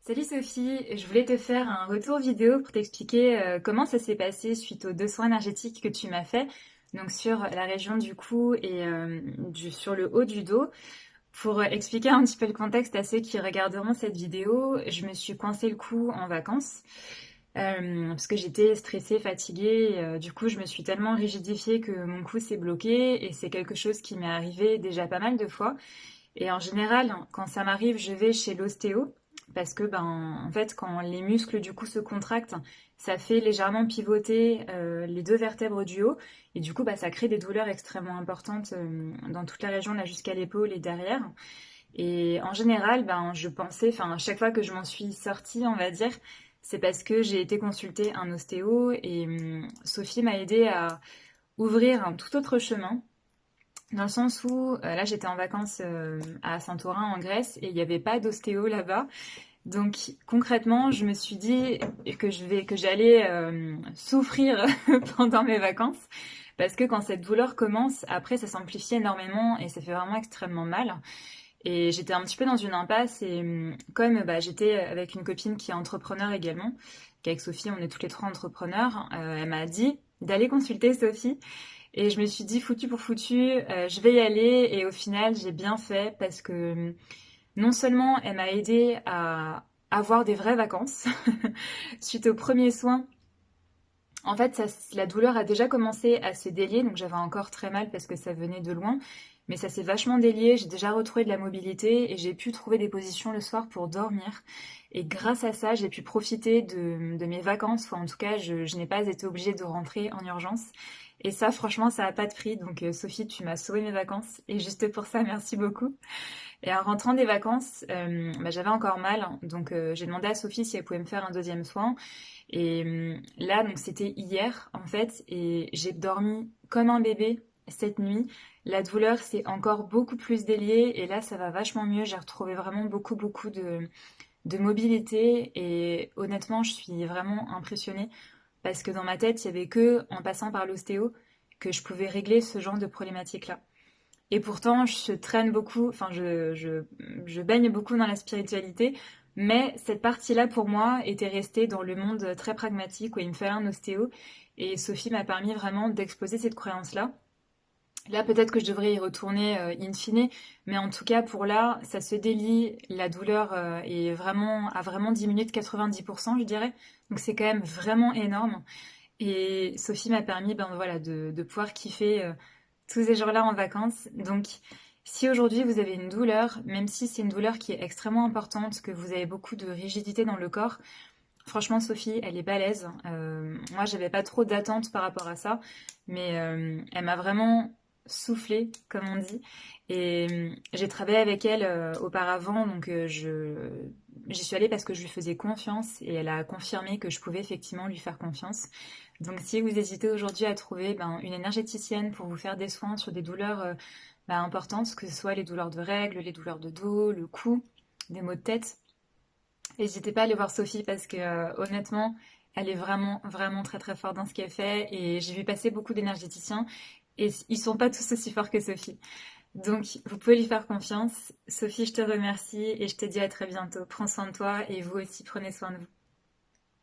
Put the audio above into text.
Salut Sophie, je voulais te faire un retour vidéo pour t'expliquer comment ça s'est passé suite aux deux soins énergétiques que tu m'as fait, donc sur la région du cou et sur le haut du dos. Pour expliquer un petit peu le contexte à ceux qui regarderont cette vidéo, je me suis coincé le cou en vacances parce que j'étais stressée, fatiguée. Du coup, je me suis tellement rigidifiée que mon cou s'est bloqué et c'est quelque chose qui m'est arrivé déjà pas mal de fois. Et en général, quand ça m'arrive, je vais chez l'ostéo parce que, en fait, quand les muscles du cou se contractent, ça fait légèrement pivoter les deux vertèbres du haut et du coup, ça crée des douleurs extrêmement importantes dans toute la région là jusqu'à l'épaule et derrière. Et en général, je pensais, enfin, à chaque fois que je m'en suis sortie, on va dire, c'est parce que j'ai été consulter un ostéo et Sophie m'a aidé à ouvrir un tout autre chemin dans le sens où là j'étais en vacances à Santorin en Grèce et il n'y avait pas d'ostéo là-bas. Donc concrètement, je me suis dit que j'allais souffrir pendant mes vacances parce que quand cette douleur commence, après ça s'amplifie énormément et ça fait vraiment extrêmement mal. Et j'étais un petit peu dans une impasse et comme j'étais avec une copine qui est entrepreneur également, qu'avec Sophie on est toutes les trois entrepreneurs, elle m'a dit d'aller consulter Sophie et je me suis dit, foutu pour foutu, je vais y aller. Et au final, j'ai bien fait parce que non seulement elle m'a aidé à avoir des vraies vacances suite aux premiers soins. En fait, la douleur a déjà commencé à se délier, donc j'avais encore très mal parce que ça venait de loin. Mais ça s'est vachement délié, j'ai déjà retrouvé de la mobilité et j'ai pu trouver des positions le soir pour dormir. Et grâce à ça, j'ai pu profiter de mes vacances. Enfin, en tout cas, je n'ai pas été obligée de rentrer en urgence. Et ça, franchement, ça n'a pas de prix. Donc, Sophie, tu m'as sauvé mes vacances. Et juste pour ça, merci beaucoup. Et en rentrant des vacances, j'avais encore mal. Donc, j'ai demandé à Sophie si elle pouvait me faire un deuxième soin. Et là, donc c'était hier en fait, et j'ai dormi comme un bébé cette nuit. La douleur s'est encore beaucoup plus déliée, et là, ça va vachement mieux. J'ai retrouvé vraiment beaucoup de mobilité, et honnêtement, je suis vraiment impressionnée parce que dans ma tête, il y avait que en passant par l'ostéo que je pouvais régler ce genre de problématique-là. Et pourtant, je traîne beaucoup, enfin, je baigne beaucoup dans la spiritualité, mais cette partie-là, pour moi, était restée dans le monde très pragmatique où il me fallait un ostéo. Et Sophie m'a permis vraiment d'exposer cette croyance-là. Là, peut-être que je devrais y retourner in fine, mais en tout cas, pour là, ça se délie, la douleur a vraiment diminué de 90%, je dirais. Donc c'est quand même vraiment énorme. Et Sophie m'a permis voilà, de pouvoir kiffer tous ces jours-là en vacances. Donc, si aujourd'hui vous avez une douleur, même si c'est une douleur qui est extrêmement importante, que vous avez beaucoup de rigidité dans le corps, franchement, Sophie, elle est balèze. Moi, j'avais pas trop d'attentes par rapport à ça, mais elle m'a vraiment soufflé, comme on dit. Et j'ai travaillé avec elle auparavant, donc j'y suis allée parce que je lui faisais confiance et elle a confirmé que je pouvais effectivement lui faire confiance. Donc, si vous hésitez aujourd'hui à trouver une énergéticienne pour vous faire des soins sur des douleurs importantes, que ce soit les douleurs de règles, les douleurs de dos, le cou, des maux de tête, n'hésitez pas à aller voir Sophie parce que honnêtement, elle est vraiment très forte dans ce qu'elle fait et j'ai vu passer beaucoup d'énergéticiens et ils sont pas tous aussi forts que Sophie. Donc, vous pouvez lui faire confiance. Sophie, je te remercie et je te dis à très bientôt. Prends soin de toi et vous aussi, prenez soin de vous.